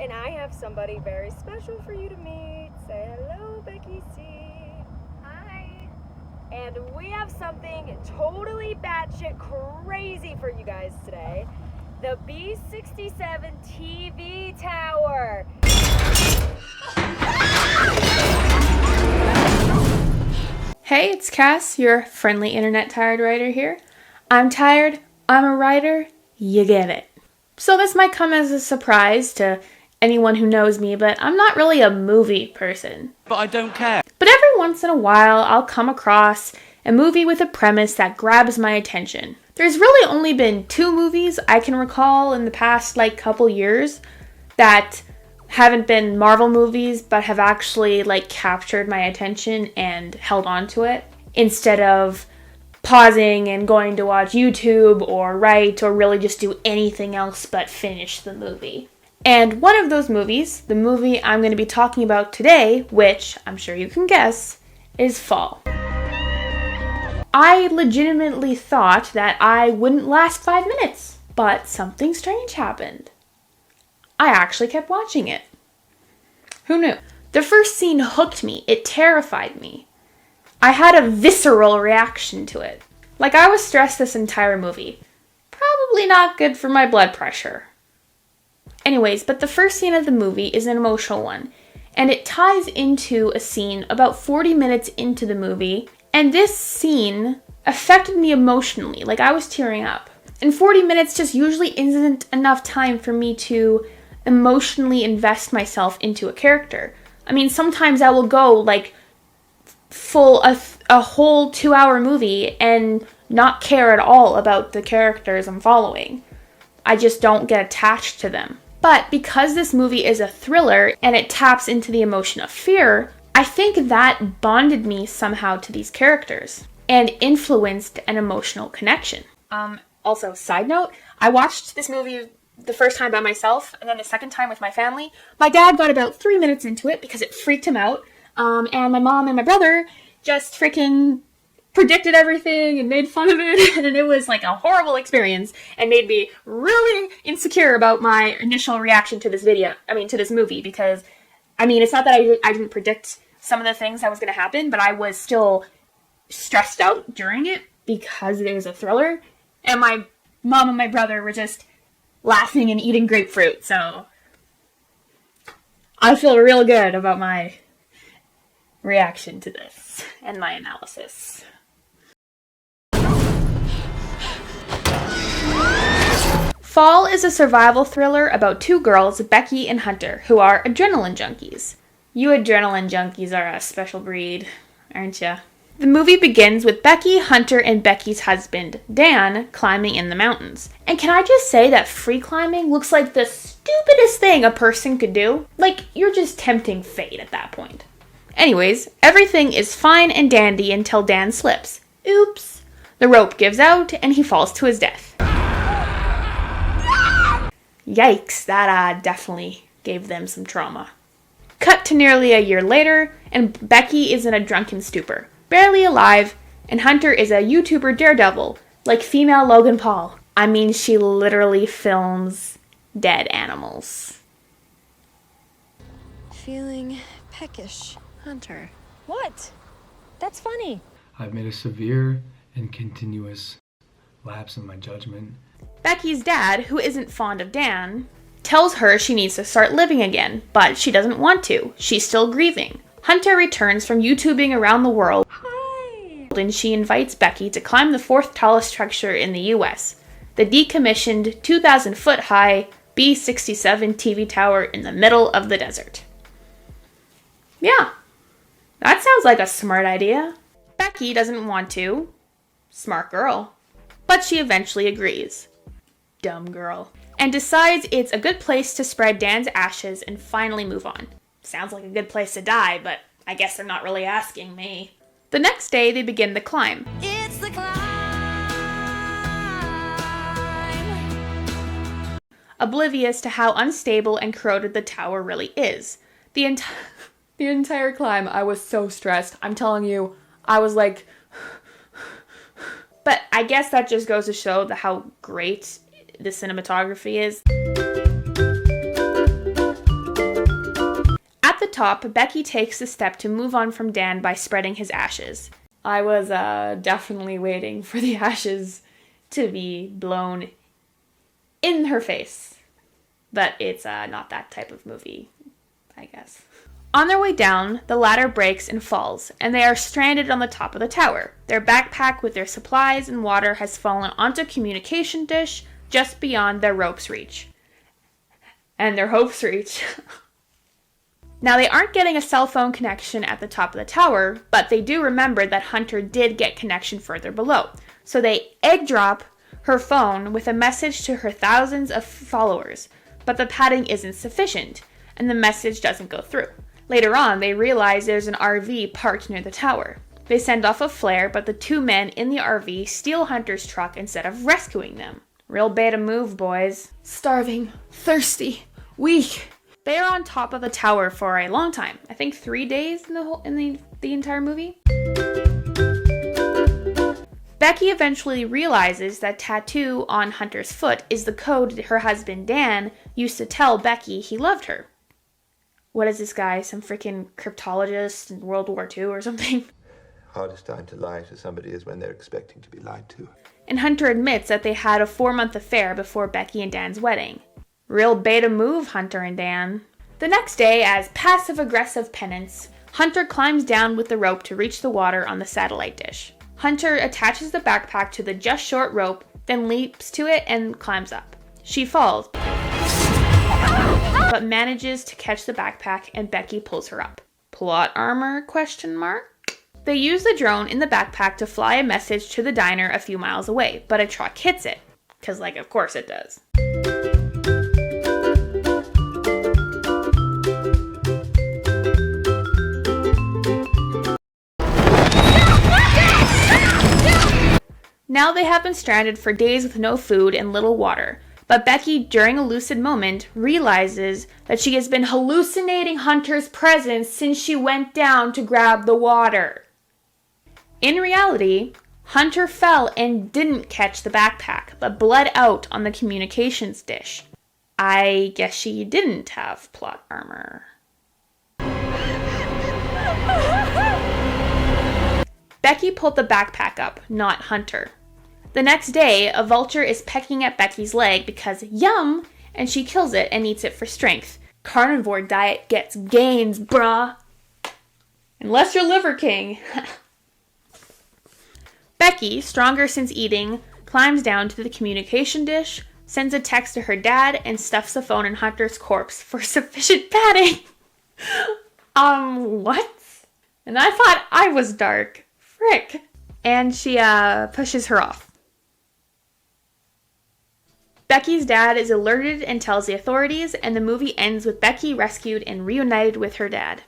and I have somebody very special for you to meet. Say hello, Becky C. Hi. And we have something totally batshit crazy for you guys today. The B67 TV tower. Hey, it's Cass, your friendly internet tired writer here. I'm tired, I'm a writer, you get it. So this might come as a surprise to anyone who knows me, but I'm not really a movie person. But I don't care. But every once in a while, I'll come across a movie with a premise that grabs my attention. There's really only been 2 movies I can recall in the past, couple years that haven't been Marvel movies, but have actually, captured my attention and held on to it, instead of pausing and going to watch YouTube or write or really just do anything else but finish the movie. And one of those movies, the movie I'm going to be talking about today, which I'm sure you can guess, is Fall. I legitimately thought that I wouldn't last 5 minutes, but something strange happened. I actually kept watching it. Who knew? The first scene hooked me. It terrified me. I had a visceral reaction to it. I was stressed this entire movie. Probably not good for my blood pressure. Anyways, but the first scene of the movie is an emotional one, and it ties into a scene about 40 minutes into the movie, and this scene affected me emotionally. I was tearing up. And 40 minutes just usually isn't enough time for me to emotionally invest myself into a character. I mean, sometimes I will go a whole 2-hour movie and not care at all about the characters I'm following. I just don't get attached to them. But because this movie is a thriller and it taps into the emotion of fear, I think that bonded me somehow to these characters and influenced an emotional connection. Also, side note, I watched this movie the first time by myself and then the second time with my family. My dad got about 3 minutes into it because it freaked him out. And my mom and my brother just freaking predicted everything and made fun of it. And it was a horrible experience and made me really insecure about my initial reaction to this movie. Because, it's not that I didn't predict some of the things that was going to happen, but I was still stressed out during it because it was a thriller. And my mom and my brother were just laughing and eating grapefruit, so I feel real good about my reaction to this and my analysis. Fall is a survival thriller about 2 girls, Becky and Hunter, who are adrenaline junkies. You adrenaline junkies are a special breed, aren't ya? The movie begins with Becky, Hunter, and Becky's husband, Dan, climbing in the mountains. And can I just say that free climbing looks like the stupidest thing a person could do? You're just tempting fate at that point. Anyways, everything is fine and dandy until Dan slips. Oops. The rope gives out and he falls to his death. Yikes, that definitely gave them some trauma. Cut to nearly a year later, and Becky is in a drunken stupor, barely alive, and Hunter is a YouTuber daredevil, like female Logan Paul. She literally films dead animals. Feeling peckish, Hunter. What? That's funny. I've made a severe and continuous lapse in my judgment. Becky's dad, who isn't fond of Dan, tells her she needs to start living again, but she doesn't want to. She's still grieving. Hunter returns from YouTubing around the world. Hi. And she invites Becky to climb the 4th tallest structure in the US, the decommissioned 2,000-foot high B67 TV tower in the middle of the desert. Yeah, that sounds like a smart idea. Becky doesn't want to. Smart girl. But she eventually agrees. Dumb girl. And decides it's a good place to spread Dan's ashes and finally move on. Sounds like a good place to die, but I guess they're not really asking me. The next day, they begin the climb. It's the climb. Oblivious to how unstable and corroded the tower really is. The entire climb, I was so stressed. I'm telling you, I was like... But I guess that just goes to show how great the cinematography is. top, Becky takes the step to move on from Dan by spreading his ashes. I was definitely waiting for the ashes to be blown in her face. But it's not that type of movie, I guess. On their way down, the ladder breaks and falls, and they are stranded on the top of the tower. Their backpack with their supplies and water has fallen onto a communication dish just beyond their rope's reach. And their hope's reach. Now, they aren't getting a cell phone connection at the top of the tower, but they do remember that Hunter did get connection further below. So they egg drop her phone with a message to her thousands of followers, but the padding isn't sufficient, and the message doesn't go through. Later on, they realize there's an RV parked near the tower. They send off a flare, but the two men in the RV steal Hunter's truck instead of rescuing them. Real beta move, boys. Starving, thirsty, weak. They are on top of the tower for a long time. I think 3 days in the entire movie. Becky eventually realizes that tattoo on Hunter's foot is the code her husband Dan used to tell Becky he loved her. What is this guy? Some freaking cryptologist in World War II or something? Hardest time to lie to somebody is when they're expecting to be lied to. And Hunter admits that they had a 4-month affair before Becky and Dan's wedding. Real beta move, Hunter and Dan. The next day, as passive-aggressive penance, Hunter climbs down with the rope to reach the water on the satellite dish. Hunter attaches the backpack to the just short rope, then leaps to it and climbs up. She falls, but manages to catch the backpack, and Becky pulls her up. Plot armor? ? They use the drone in the backpack to fly a message to the diner a few miles away, but a truck hits it. 'Cause, of course it does. Now they have been stranded for days with no food and little water. But Becky, during a lucid moment, realizes that she has been hallucinating Hunter's presence since she went down to grab the water. In reality, Hunter fell and didn't catch the backpack, but bled out on the communications dish. I guess she didn't have plot armor. Becky pulled the backpack up, not Hunter. The next day, a vulture is pecking at Becky's leg because yum, and she kills it and eats it for strength. Carnivore diet gets gains, bruh. Unless you're Liver King. Becky, stronger since eating, climbs down to the communication dish, sends a text to her dad, and stuffs the phone in Hunter's corpse for sufficient padding. What? And I thought I was dark. Frick. And she, pushes her off. Becky's dad is alerted and tells the authorities, and the movie ends with Becky rescued and reunited with her dad.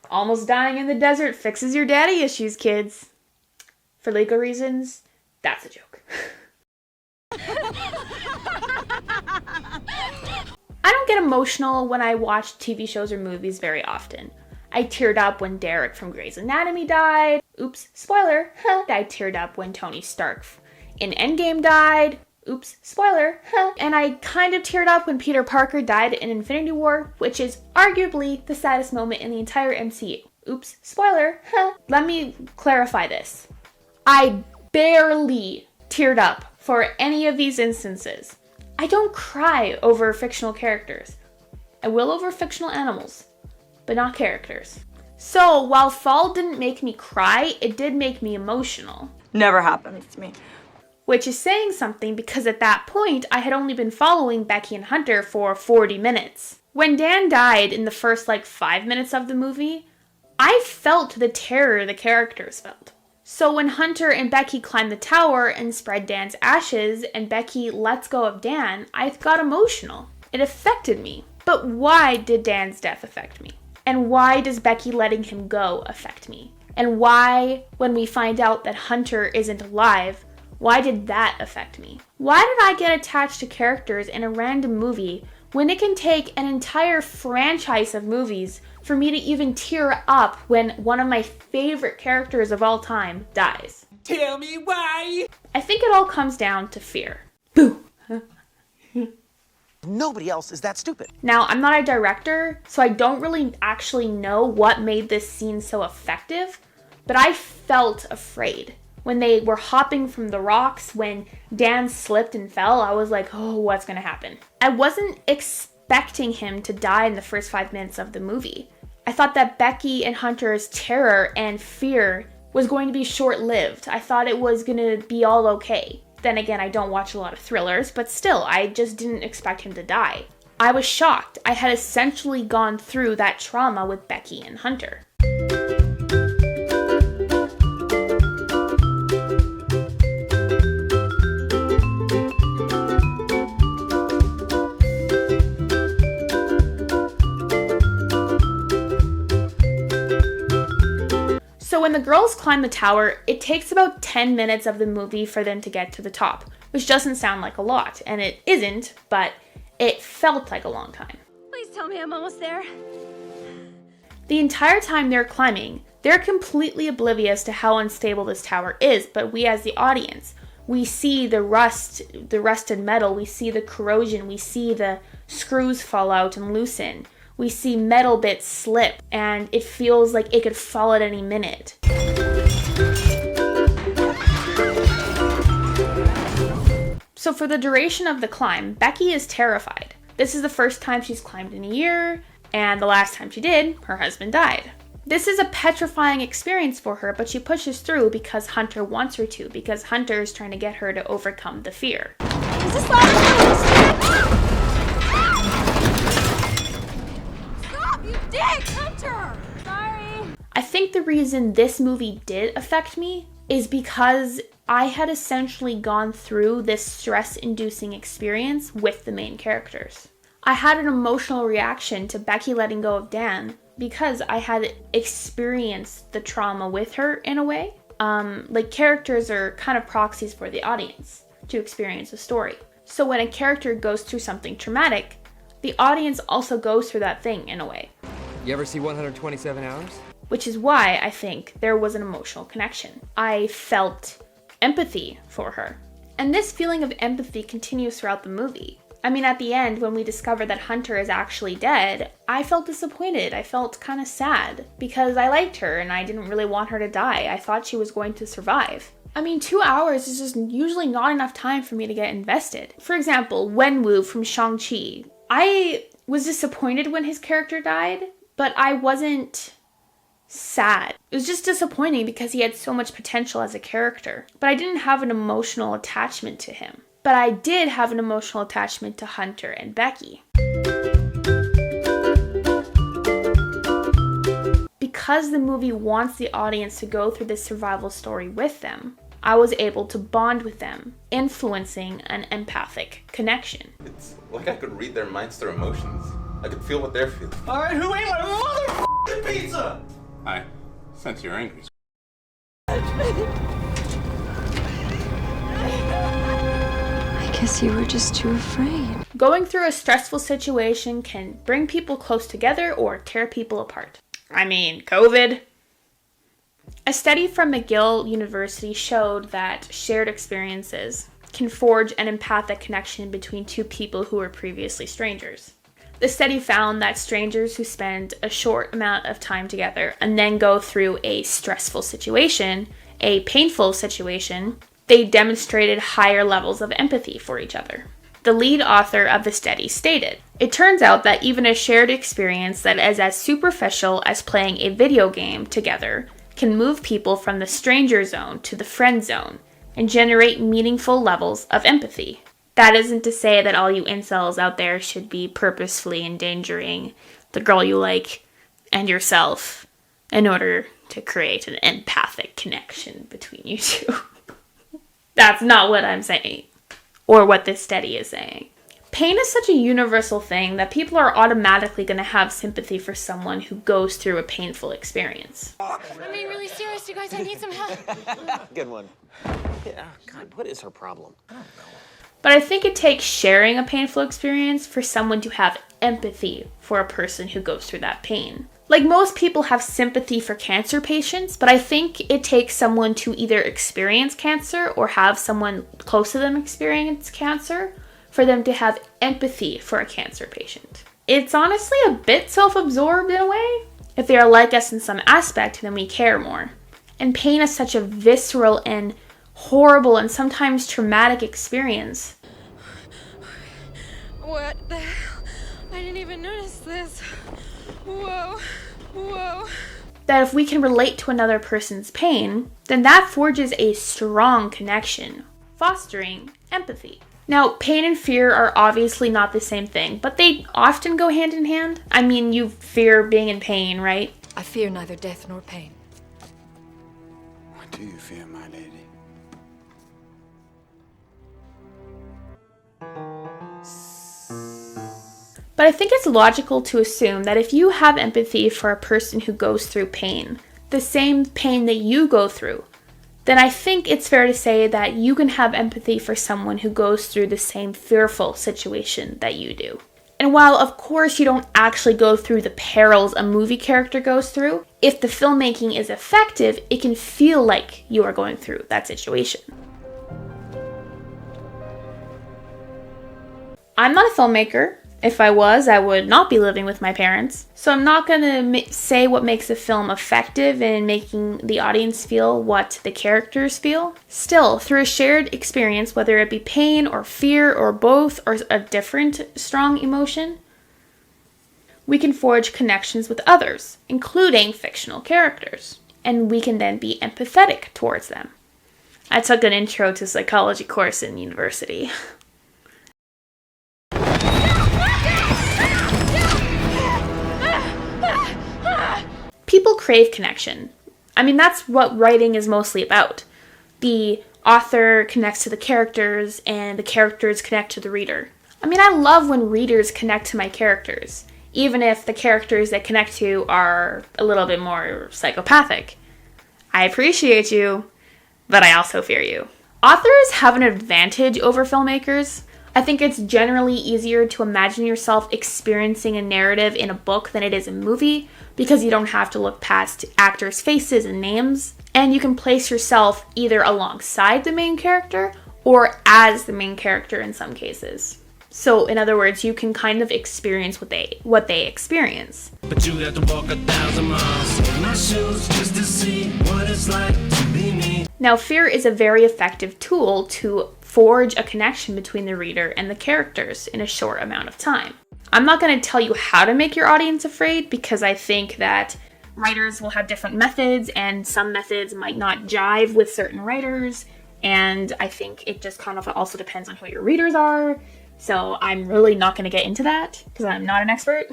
Almost dying in the desert fixes your daddy issues, kids. For legal reasons, that's a joke. I don't get emotional when I watch TV shows or movies very often. I teared up when Derek from Grey's Anatomy died. Oops, spoiler. I teared up when Tony Stark in Endgame died. Oops, spoiler. And I kind of teared up when Peter Parker died in Infinity War, which is arguably the saddest moment in the entire MCU. Oops, spoiler. Let me clarify this. I barely teared up for any of these instances. I don't cry over fictional characters. I will over fictional animals, but not characters. So, while Fall didn't make me cry, it did make me emotional. Never happens to me. Which is saying something because at that point, I had only been following Becky and Hunter for 40 minutes. When Dan died in the first 5 minutes of the movie, I felt the terror the characters felt. So when Hunter and Becky climbed the tower and spread Dan's ashes and Becky lets go of Dan, I got emotional. It affected me. But why did Dan's death affect me? And why does Becky letting him go affect me? And why, when we find out that Hunter isn't alive, why did that affect me? Why did I get attached to characters in a random movie when it can take an entire franchise of movies for me to even tear up when one of my favorite characters of all time dies? Tell me why! I think it all comes down to fear. Boo! Nobody else is that stupid. Now, I'm not a director, so I don't really actually know what made this scene so effective, but I felt afraid. When they were hopping from the rocks, when Dan slipped and fell, I was like, oh, what's gonna happen? I wasn't expecting him to die in the first 5 minutes of the movie. I thought that Becky and Hunter's terror and fear was going to be short-lived. I thought it was gonna be all okay. Then again, I don't watch a lot of thrillers, but still, I just didn't expect him to die. I was shocked. I had essentially gone through that trauma with Becky and Hunter. So when the girls climb the tower, it takes about 10 minutes of the movie for them to get to the top, which doesn't sound like a lot, and it isn't, but it felt like a long time. Please tell me I'm almost there. The entire time they're climbing, they're completely oblivious to how unstable this tower is, but we as the audience, we see the rust, the rusted metal, we see the corrosion, we see the screws fall out and loosen. We see metal bits slip, and it feels like it could fall at any minute. So for the duration of the climb, Becky is terrified. This is the first time she's climbed in a year, and the last time she did, her husband died. This is a petrifying experience for her, but she pushes through because Hunter wants her to, because Hunter is trying to get her to overcome the fear. Is this ladder? You dick, Hunter! Sorry. I think the reason this movie did affect me is because I had essentially gone through this stress-inducing experience with the main characters. I had an emotional reaction to Becky letting go of Dan because I had experienced the trauma with her in a way. Like characters are kind of proxies for the audience to experience a story. So when a character goes through something traumatic, the audience also goes through that thing in a way. You ever see 127 Hours? Which is why I think there was an emotional connection. I felt empathy for her. And this feeling of empathy continues throughout the movie. I mean, at the end, when we discover that Hunter is actually dead, I felt disappointed. I felt kind of sad because I liked her and I didn't really want her to die. I thought she was going to survive. I mean, 2 hours is just usually not enough time for me to get invested. For example, Wenwu from Shang-Chi. I was disappointed when his character died, but I wasn't sad. It was just disappointing because he had so much potential as a character. But I didn't have an emotional attachment to him. But I did have an emotional attachment to Hunter and Becky. Because the movie wants the audience to go through this survival story with them, I was able to bond with them, influencing an empathic connection. It's like I could read their minds, their emotions. I could feel what they're feeling. Alright, who ate my motherfucking pizza? I sense you're angry. I guess you were just too afraid. Going through a stressful situation can bring people close together or tear people apart. I mean, COVID. A study from McGill University showed that shared experiences can forge an empathic connection between two people who were previously strangers. The study found that strangers who spend a short amount of time together and then go through a stressful situation, a painful situation, they demonstrated higher levels of empathy for each other. The lead author of the study stated, "It turns out that even a shared experience that is as superficial as playing a video game together can move people from the stranger zone to the friend zone and generate meaningful levels of empathy." That isn't to say that all you incels out there should be purposefully endangering the girl you like and yourself in order to create an empathic connection between you two. That's not what I'm saying, or what this study is saying. Pain is such a universal thing that people are automatically going to have sympathy for someone who goes through a painful experience. I'm being really serious, you guys. I need some help. Good one. Yeah, God, what is her problem? I don't know. But I think it takes sharing a painful experience for someone to have empathy for a person who goes through that pain. Like, most people have sympathy for cancer patients, but I think it takes someone to either experience cancer or have someone close to them experience cancer for them to have empathy for a cancer patient. It's honestly a bit self-absorbed in a way. If they are like us in some aspect, then we care more. And pain is such a visceral and horrible and sometimes traumatic experience. What the hell? I didn't even notice this. Whoa. That if we can relate to another person's pain, then that forges a strong connection, fostering empathy. Now, pain and fear are obviously not the same thing, but they often go hand in hand. I mean, you fear being in pain, right? I fear neither death nor pain. What do you fear, my lady? But I think it's logical to assume that if you have empathy for a person who goes through pain, the same pain that you go through, then I think it's fair to say that you can have empathy for someone who goes through the same fearful situation that you do. And while of course you don't actually go through the perils a movie character goes through, if the filmmaking is effective, it can feel like you are going through that situation. I'm not a filmmaker. If I was, I would not be living with my parents. So I'm not going to say what makes a film effective in making the audience feel what the characters feel. Still, through a shared experience, whether it be pain or fear or both or a different strong emotion, we can forge connections with others, including fictional characters. And we can then be empathetic towards them. I took an intro to psychology course in university. People crave connection. I mean, that's what writing is mostly about. The author connects to the characters, and the characters connect to the reader. I mean, I love when readers connect to my characters, even if the characters they connect to are a little bit more psychopathic. I appreciate you, but I also fear you. Authors have an advantage over filmmakers. I think it's generally easier to imagine yourself experiencing a narrative in a book than it is a movie, because you don't have to look past actors' faces and names, and you can place yourself either alongside the main character or as the main character in some cases. So, in other words, you can kind of experience what they experience. But you have to walk 1,000 miles in my shoes just to see what it's like to be me. Now, fear is a very effective tool to forge a connection between the reader and the characters in a short amount of time. I'm not going to tell you how to make your audience afraid, because I think that writers will have different methods, and some methods might not jive with certain writers, and I think it just kind of also depends on who your readers are. So I'm really not going to get into that because I'm not an expert.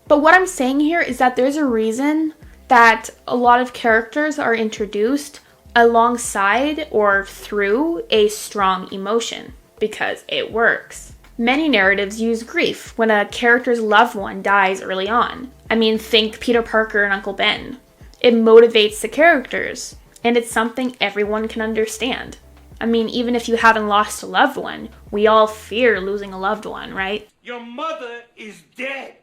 But what I'm saying here is that there's a reason that a lot of characters are introduced alongside or through a strong emotion, because it works. Many narratives use grief when a character's loved one dies early on. I mean, think Peter Parker and Uncle Ben. It motivates the characters, and it's something everyone can understand. I mean, even if you haven't lost a loved one, we all fear losing a loved one, right? Your mother is dead.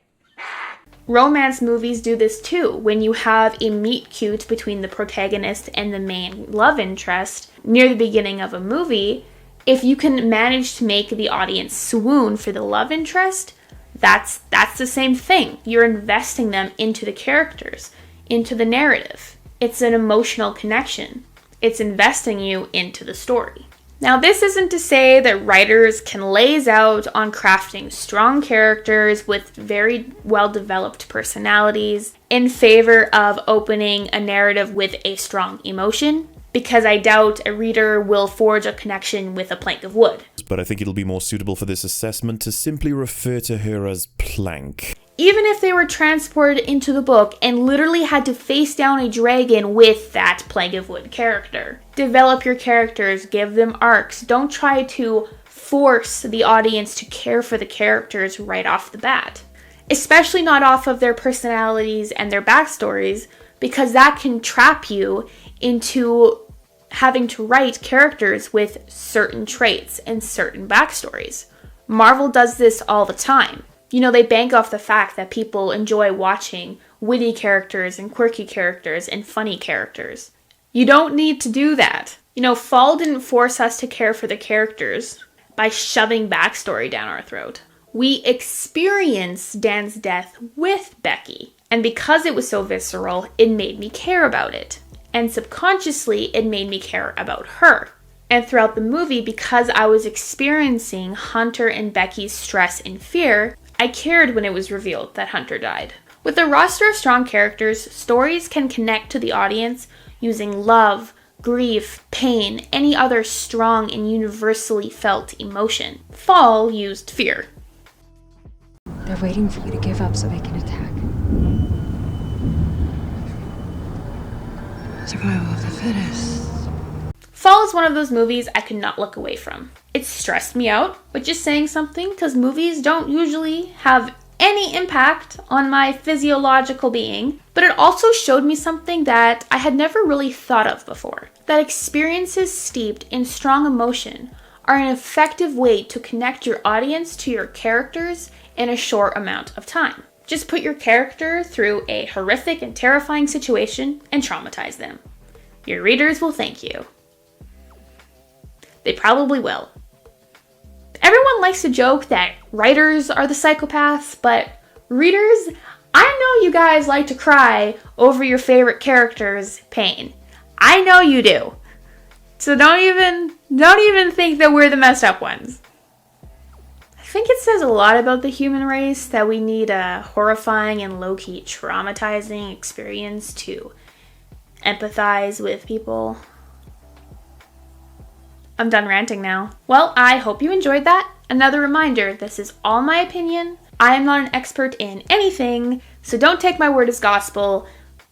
Romance movies do this too. When you have a meet cute between the protagonist and the main love interest near the beginning of a movie, if you can manage to make the audience swoon for the love interest, that's the same thing. You're investing them into the characters, into the narrative. It's an emotional connection. It's investing you into the story. Now, this isn't to say that writers can laze out on crafting strong characters with very well-developed personalities in favor of opening a narrative with a strong emotion, because I doubt a reader will forge a connection with a plank of wood. But I think it'll be more suitable for this assessment to simply refer to her as Plank. Even if they were transported into the book and literally had to face down a dragon with that plank of wood character. Develop your characters, give them arcs. Don't try to force the audience to care for the characters right off the bat. Especially not off of their personalities and their backstories, because that can trap you into having to write characters with certain traits and certain backstories. Marvel does this all the time. You know, they bank off the fact that people enjoy watching witty characters and quirky characters and funny characters. You don't need to do that. You know, Fall didn't force us to care for the characters. by shoving backstory down our throat. We experience Dan's death with Becky, and because it was so visceral, it made me care about it. And subconsciously, it made me care about her. And throughout the movie, because I was experiencing Hunter and Becky's stress and fear, I cared when it was revealed that Hunter died. With a roster of strong characters, stories can connect to the audience using love, grief, pain, any other strong and universally felt emotion. Fall used fear. They're waiting for you to give up so they can attack. Survival of the fittest. Fall is one of those movies I could not look away from. It stressed me out, which is saying something because movies don't usually have any impact on my physiological being, but it also showed me something that I had never really thought of before. That experiences steeped in strong emotion are an effective way to connect your audience to your characters in a short amount of time. Just put your character through a horrific and terrifying situation and traumatize them. Your readers will thank you. They probably will. Everyone likes to joke that writers are the psychopaths, but readers, I know you guys like to cry over your favorite character's pain. I know you do. So don't even think that we're the messed up ones. I think it says a lot about the human race that we need a horrifying and low-key traumatizing experience to empathize with people. I'm done ranting now. Well, I hope you enjoyed that. Another reminder, this is all my opinion. I am not an expert in anything, so don't take my word as gospel,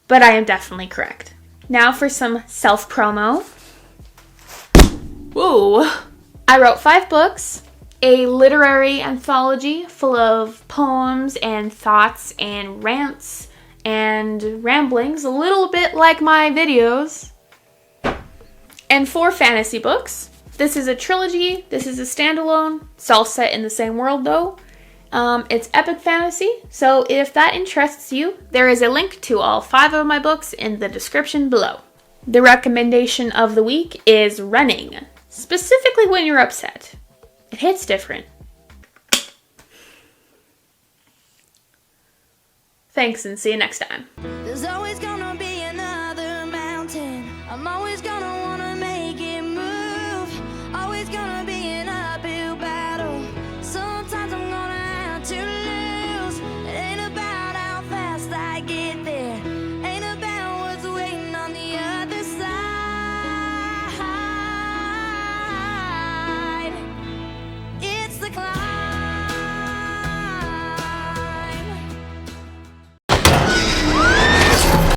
but I am definitely correct. Now for some self-promo. Woo! I wrote 5 books, a literary anthology full of poems and thoughts and rants and ramblings, a little bit like my videos, and 4 fantasy books. This is a trilogy, this is a standalone, it's all set in the same world though. It's epic fantasy, so if that interests you, there is a link to all 5 of my books in the description below. The recommendation of the week is running, specifically when you're upset. It hits different. Thanks and see you next time. There's always gonna be another mountain. I'm always gonna